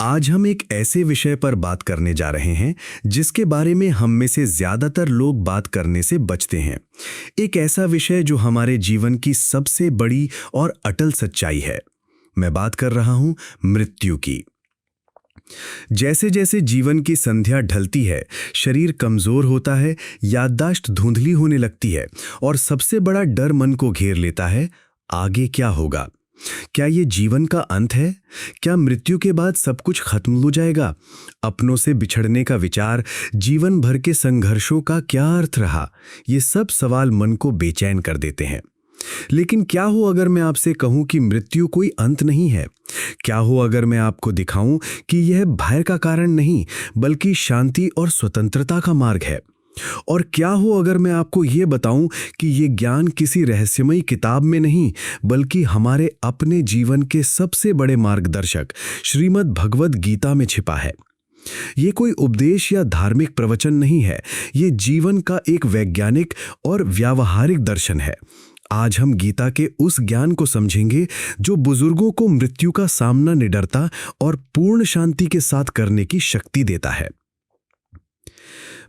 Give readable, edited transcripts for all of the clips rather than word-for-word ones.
आज हम एक ऐसे विषय पर बात करने जा रहे हैं जिसके बारे में हम में से ज्यादातर लोग बात करने से बचते हैं। एक ऐसा विषय जो हमारे जीवन की सबसे बड़ी और अटल सच्चाई है। मैं बात कर रहा हूं मृत्यु की। जैसे जैसे जीवन की संध्या ढलती है, शरीर कमजोर होता है, याददाश्त धुंधली होने लगती है और सबसे बड़ा डर मन को घेर लेता है, आगे क्या होगा? क्या ये जीवन का अंत है? क्या मृत्यु के बाद सब कुछ खत्म हो जाएगा? अपनों से बिछड़ने का विचार, जीवन भर के संघर्षों का क्या अर्थ रहा? ये सब सवाल मन को बेचैन कर देते हैं। लेकिन क्या हो अगर मैं आपसे कहूं कि मृत्यु कोई अंत नहीं है? क्या हो अगर मैं आपको दिखाऊं कि यह भय का कारण नहीं, बल्कि शांति और स्वतंत्रता का मार्ग है? और क्या हो अगर मैं आपको ये बताऊं कि ये ज्ञान किसी रहस्यमयी किताब में नहीं, बल्कि हमारे अपने जीवन के सबसे बड़े मार्गदर्शक श्रीमद् भगवद गीता में छिपा है? ये कोई उपदेश या धार्मिक प्रवचन नहीं है, ये जीवन का एक वैज्ञानिक और व्यावहारिक दर्शन है। आज हम गीता के उस ज्ञान को समझेंगे जो बुजुर्गों को मृत्यु का सामना निडरता और पूर्ण शांति के साथ करने की शक्ति देता है।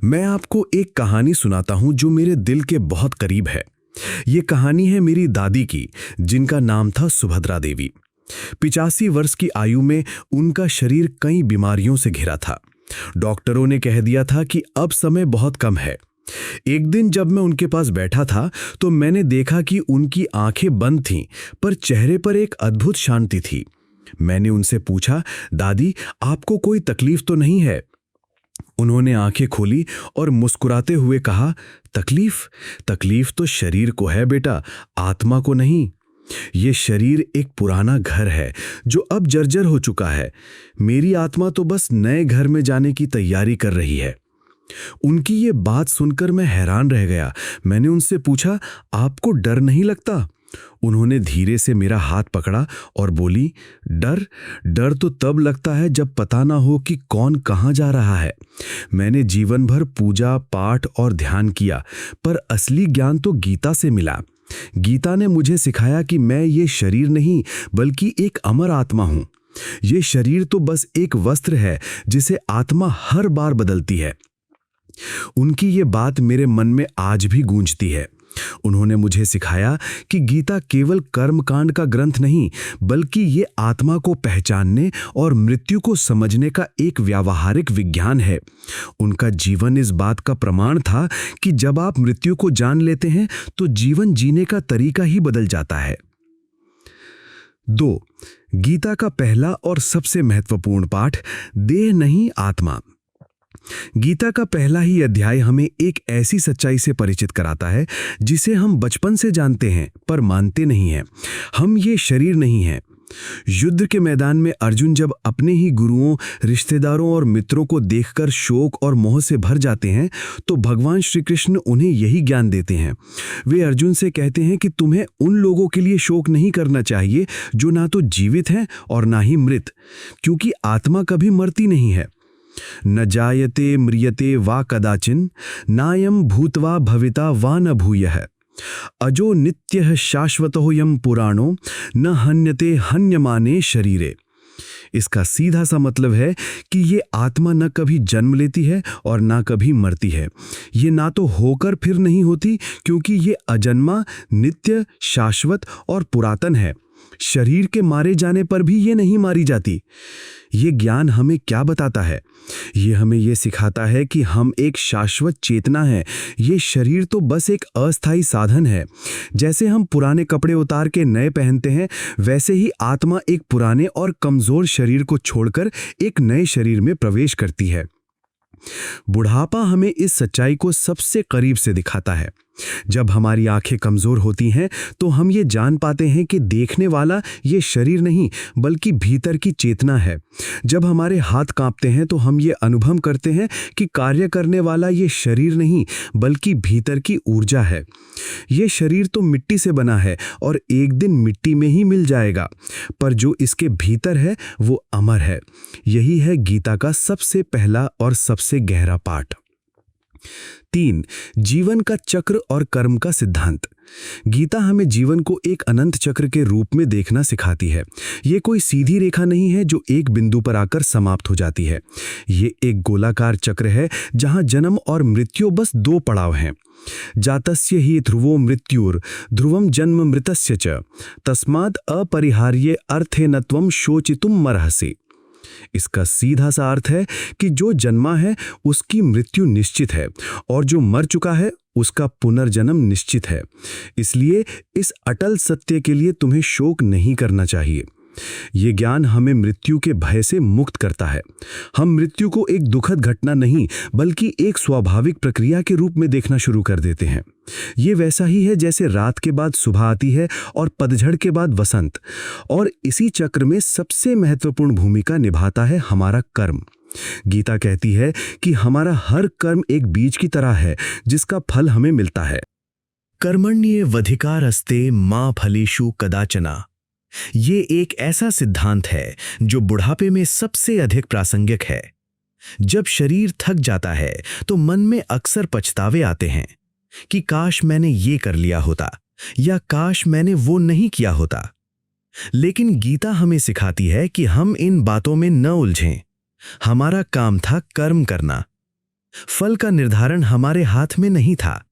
मैं आपको एक कहानी सुनाता हूं जो मेरे दिल के बहुत करीब है। ये कहानी है मेरी दादी की, जिनका नाम था सुभद्रा देवी। 85 वर्ष की आयु में उनका शरीर कई बीमारियों से घिरा था। डॉक्टरों ने कह दिया था कि अब समय बहुत कम है। एक दिन जब मैं उनके पास बैठा था तो मैंने देखा कि उनकी आंखें बंद थीं, पर चेहरे पर एक अद्भुत शांति थी। मैंने उनसे पूछा, दादी, आपको कोई तकलीफ तो नहीं है? उन्होंने आंखें खोली और मुस्कुराते हुए कहा, तकलीफ तो शरीर को है बेटा, आत्मा को नहीं। ये शरीर एक पुराना घर है जो अब जर्जर हो चुका है। मेरी आत्मा तो बस नए घर में जाने की तैयारी कर रही है। उनकी ये बात सुनकर मैं हैरान रह गया। मैंने उनसे पूछा, आपको डर नहीं लगता? उन्होंने धीरे से मेरा हाथ पकड़ा और बोली, डर तो तब लगता है जब पता ना हो कि कौन कहाँ जा रहा है। मैंने जीवन भर पूजा पाठ और ध्यान किया, पर असली ज्ञान तो गीता से मिला। गीता ने मुझे सिखाया कि मैं ये शरीर नहीं, बल्कि एक अमर आत्मा हूं। ये शरीर तो बस एक वस्त्र है जिसे आत्मा हर बार बदलती है। उनकी ये बात मेरे मन में आज भी गूंजती है। उन्होंने मुझे सिखाया कि गीता केवल कर्मकांड का ग्रंथ नहीं, बल्कि ये आत्मा को पहचानने और मृत्यु को समझने का एक व्यावहारिक विज्ञान है। उनका जीवन इस बात का प्रमाण था कि जब आप मृत्यु को जान लेते हैं तो जीवन जीने का तरीका ही बदल जाता है। 2. गीता का पहला और सबसे महत्वपूर्ण पाठ, देह नहीं आत्मा। गीता का पहला ही अध्याय हमें एक ऐसी सच्चाई से परिचित कराता है जिसे हम बचपन से जानते हैं पर मानते नहीं हैं। हम ये शरीर नहीं हैं। युद्ध के मैदान में अर्जुन जब अपने ही गुरुओं, रिश्तेदारों और मित्रों को देखकर शोक और मोह से भर जाते हैं तो भगवान श्री कृष्ण उन्हें यही ज्ञान देते हैं। वे अर्जुन से कहते हैं कि तुम्हें उन लोगों के लिए शोक नहीं करना चाहिए जो ना तो जीवित हैं और ना ही मृत, क्योंकि आत्मा कभी मरती नहीं है। न जायते म्रियते वा कदाचिन, नायम भूत्वा भविता वा न भूयः, अजो नित्यः शाश्वतोऽयं पुराणो, न हन्यते हन्यमाने शरीरे। इसका सीधा सा मतलब है कि ये आत्मा न कभी जन्म लेती है और ना कभी मरती है। ये ना तो होकर फिर नहीं होती, क्योंकि ये अजन्मा, नित्य, शाश्वत और पुरातन है। शरीर के मारे जाने पर भी ये नहीं मारी जाती। ये ज्ञान हमें क्या बताता है? ये हमें ये सिखाता है कि हम एक शाश्वत चेतना है। ये शरीर तो बस एक अस्थायी साधन है। जैसे हम पुराने कपड़े उतार के नए पहनते हैं, वैसे ही आत्मा एक पुराने और कमजोर शरीर को छोड़कर एक नए शरीर में प्रवेश करती है। बुढ़ापा हमें इस सच्चाई को सबसे करीब से दिखाता है। जब हमारी आंखें कमजोर होती हैं तो हम ये जान पाते हैं कि देखने वाला ये शरीर नहीं, बल्कि भीतर की चेतना है। जब हमारे हाथ कांपते हैं तो हम ये अनुभव करते हैं कि कार्य करने वाला ये शरीर नहीं, बल्कि भीतर की ऊर्जा है। ये शरीर तो मिट्टी से बना है और एक दिन मिट्टी में ही मिल जाएगा, पर जो इसके भीतर है वो अमर है। यही है गीता का सबसे पहला और सबसे गहरा पाठ। 3. जीवन का चक्र और कर्म का सिद्धांत। गीता हमें जीवन को एक अनंत चक्र के रूप में देखना सिखाती है। ये कोई सीधी रेखा नहीं है जो एक बिंदु पर आकर समाप्त हो जाती है। ये एक गोलाकार चक्र है जहां जन्म और मृत्यु बस 2 पड़ाव हैं। जातस्य ही ध्रुवो मृत्युर ध्रुवम जन्म मृतस्य च तस्माद् अपरिहार्ये अर्थेनत्वं शोचितुम मरहसि। इसका सीधा सा अर्थ है कि जो जन्मा है उसकी मृत्यु निश्चित है और जो मर चुका है उसका पुनर्जन्म निश्चित है। इसलिए इस अटल सत्य के लिए तुम्हें शोक नहीं करना चाहिए। ये ज्ञान हमें मृत्यु के भय से मुक्त करता है। हम मृत्यु को एक दुखद घटना नहीं बल्कि एक स्वाभाविक प्रक्रिया के रूप में देखना शुरू कर देते हैं। ये वैसा ही है जैसे रात के बाद सुबह आती है और पतझड़ के बाद वसंत। और इसी चक्र में सबसे महत्वपूर्ण भूमिका निभाता है हमारा कर्म। गीता कहती है कि हमारा हर कर्म एक बीज की तरह है जिसका फल हमें मिलता है। कर्मण्येवाधिकारस्ते मा फलेषु कदाचन। ये एक ऐसा सिद्धांत है जो बुढ़ापे में सबसे अधिक प्रासंगिक है। जब शरीर थक जाता है तो मन में अक्सर पछतावे आते हैं कि काश मैंने ये कर लिया होता या काश मैंने वो नहीं किया होता। लेकिन गीता हमें सिखाती है कि हम इन बातों में न उलझें। हमारा काम था कर्म करना। फल का निर्धारण हमारे हाथ में नहीं था।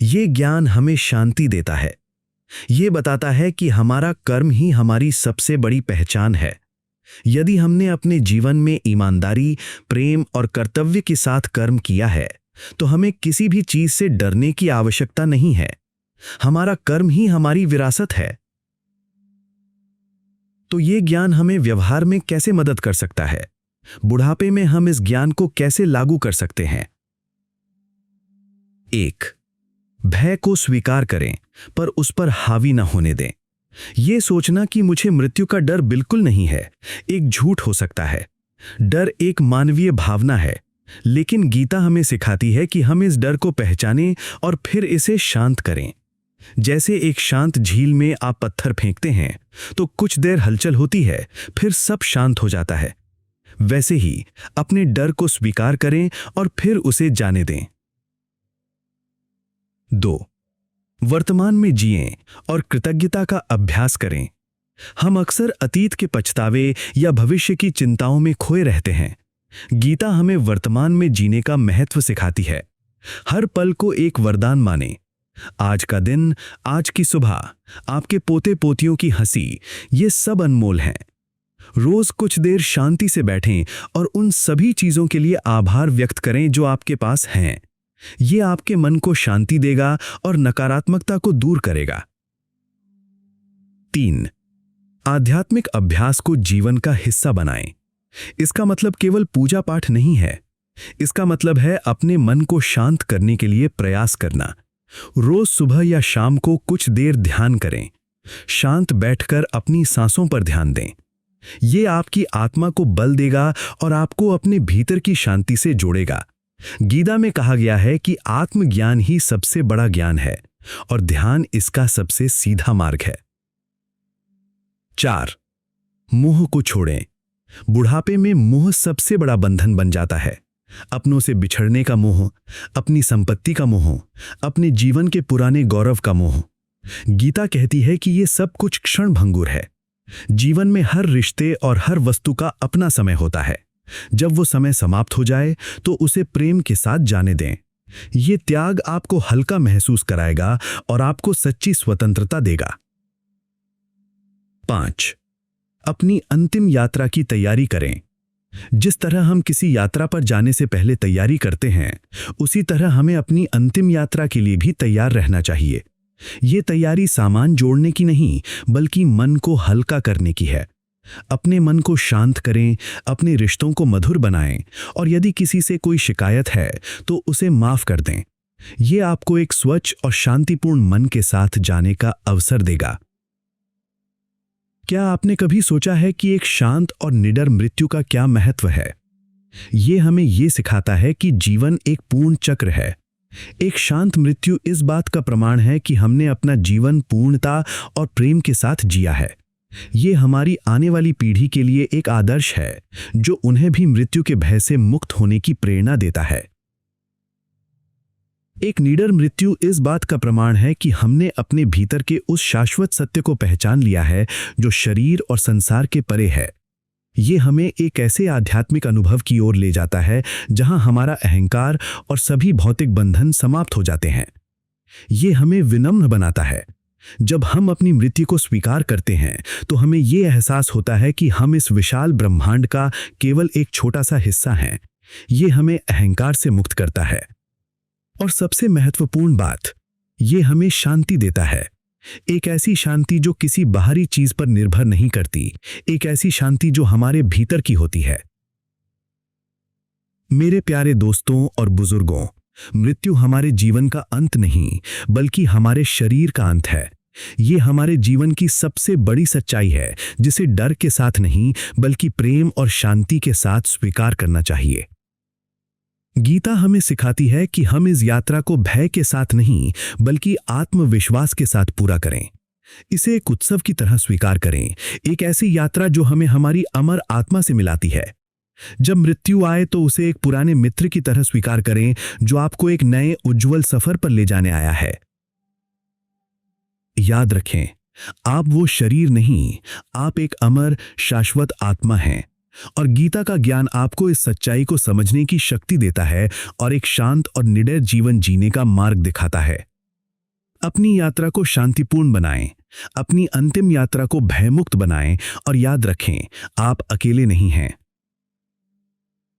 ये ज्ञान हमें शांति देता है। ये बताता है कि हमारा कर्म ही हमारी सबसे बड़ी पहचान है। यदि हमने अपने जीवन में ईमानदारी, प्रेम और कर्तव्य के साथ कर्म किया है तो हमें किसी भी चीज से डरने की आवश्यकता नहीं है। हमारा कर्म ही हमारी विरासत है। तो ये ज्ञान हमें व्यवहार में कैसे मदद कर सकता है? बुढ़ापे में हम इस ज्ञान को कैसे लागू कर सकते हैं? 1. भय को स्वीकार करें पर उस पर हावी न होने दें। यह सोचना कि मुझे मृत्यु का डर बिल्कुल नहीं है एक झूठ हो सकता है। डर एक मानवीय भावना है, लेकिन गीता हमें सिखाती है कि हम इस डर को पहचानें और फिर इसे शांत करें। जैसे एक शांत झील में आप पत्थर फेंकते हैं तो कुछ देर हलचल होती है, फिर सब शांत हो जाता है। वैसे ही अपने डर को स्वीकार करें और फिर उसे जाने दें। 2. वर्तमान में जिएं और कृतज्ञता का अभ्यास करें। हम अक्सर अतीत के पछतावे या भविष्य की चिंताओं में खोए रहते हैं। गीता हमें वर्तमान में जीने का महत्व सिखाती है। हर पल को एक वरदान माने। आज का दिन, आज की सुबह, आपके पोते पोतियों की हंसी, ये सब अनमोल हैं। रोज कुछ देर शांति से बैठें और उन सभी चीजों के लिए आभार व्यक्त करें जो आपके पास हैं। ये आपके मन को शांति देगा और नकारात्मकता को दूर करेगा। 3. आध्यात्मिक अभ्यास को जीवन का हिस्सा बनाएं। इसका मतलब केवल पूजा पाठ नहीं है। इसका मतलब है अपने मन को शांत करने के लिए प्रयास करना। रोज सुबह या शाम को कुछ देर ध्यान करें। शांत बैठकर अपनी सांसों पर ध्यान दें। ये आपकी आत्मा को बल देगा और आपको अपने भीतर की शांति से जोड़ेगा। गीता में कहा गया है कि आत्मज्ञान ही सबसे बड़ा ज्ञान है और ध्यान इसका सबसे सीधा मार्ग है। 4. मोह को छोड़ें। बुढ़ापे में मोह सबसे बड़ा बंधन बन जाता है। अपनों से बिछड़ने का मोह, अपनी संपत्ति का मोह, अपने जीवन के पुराने गौरव का मोह। गीता कहती है कि ये सब कुछ क्षणभंगुर है। जीवन में हर रिश्ते और हर वस्तु का अपना समय होता है। जब वो समय समाप्त हो जाए तो उसे प्रेम के साथ जाने दें। ये त्याग आपको हल्का महसूस कराएगा और आपको सच्ची स्वतंत्रता देगा। 5. अपनी अंतिम यात्रा की तैयारी करें। जिस तरह हम किसी यात्रा पर जाने से पहले तैयारी करते हैं, उसी तरह हमें अपनी अंतिम यात्रा के लिए भी तैयार रहना चाहिए। ये तैयारी सामान जोड़ने की नहीं, बल्कि मन को हल्का करने की है। अपने मन को शांत करें, अपने रिश्तों को मधुर बनाएं और यदि किसी से कोई शिकायत है तो उसे माफ कर दें। ये आपको एक स्वच्छ और शांतिपूर्ण मन के साथ जाने का अवसर देगा। क्या आपने कभी सोचा है कि एक शांत और निडर मृत्यु का क्या महत्व है? ये हमें ये सिखाता है कि जीवन एक पूर्ण चक्र है। एक शांत मृत्यु इस बात का प्रमाण है कि हमने अपना जीवन पूर्णता और प्रेम के साथ जिया है। ये हमारी आने वाली पीढ़ी के लिए एक आदर्श है जो उन्हें भी मृत्यु के भय से मुक्त होने की प्रेरणा देता है। एक निडर मृत्यु इस बात का प्रमाण है कि हमने अपने भीतर के उस शाश्वत सत्य को पहचान लिया है जो शरीर और संसार के परे है। ये हमें एक ऐसे आध्यात्मिक अनुभव की ओर ले जाता है जहां हमारा अहंकार और सभी भौतिक बंधन समाप्त हो जाते हैं। ये हमें विनम्र बनाता है। जब हम अपनी मृत्यु को स्वीकार करते हैं तो हमें ये एहसास होता है कि हम इस विशाल ब्रह्मांड का केवल एक छोटा सा हिस्सा हैं। ये हमें अहंकार से मुक्त करता है। और सबसे महत्वपूर्ण बात, ये हमें शांति देता है। एक ऐसी शांति जो किसी बाहरी चीज पर निर्भर नहीं करती, एक ऐसी शांति जो हमारे भीतर की होती है। मेरे प्यारे दोस्तों और बुजुर्गों, मृत्यु हमारे जीवन का अंत नहीं बल्कि हमारे शरीर का अंत है। ये हमारे जीवन की सबसे बड़ी सच्चाई है जिसे डर के साथ नहीं बल्कि प्रेम और शांति के साथ स्वीकार करना चाहिए। गीता हमें सिखाती है कि हम इस यात्रा को भय के साथ नहीं बल्कि आत्मविश्वास के साथ पूरा करें। इसे एक उत्सव की तरह स्वीकार करें, एक ऐसी यात्रा जो हमें हमारी अमर आत्मा से मिलाती है। जब मृत्यु आए तो उसे एक पुराने मित्र की तरह स्वीकार करें जो आपको एक नए उज्जवल सफर पर ले जाने आया है। याद रखें, आप वो शरीर नहीं, आप एक अमर शाश्वत आत्मा हैं। और गीता का ज्ञान आपको इस सच्चाई को समझने की शक्ति देता है और एक शांत और निडर जीवन जीने का मार्ग दिखाता है। अपनी यात्रा को शांतिपूर्ण बनाएं, अपनी अंतिम यात्रा को भयमुक्त बनाएं और याद रखें, आप अकेले नहीं हैं।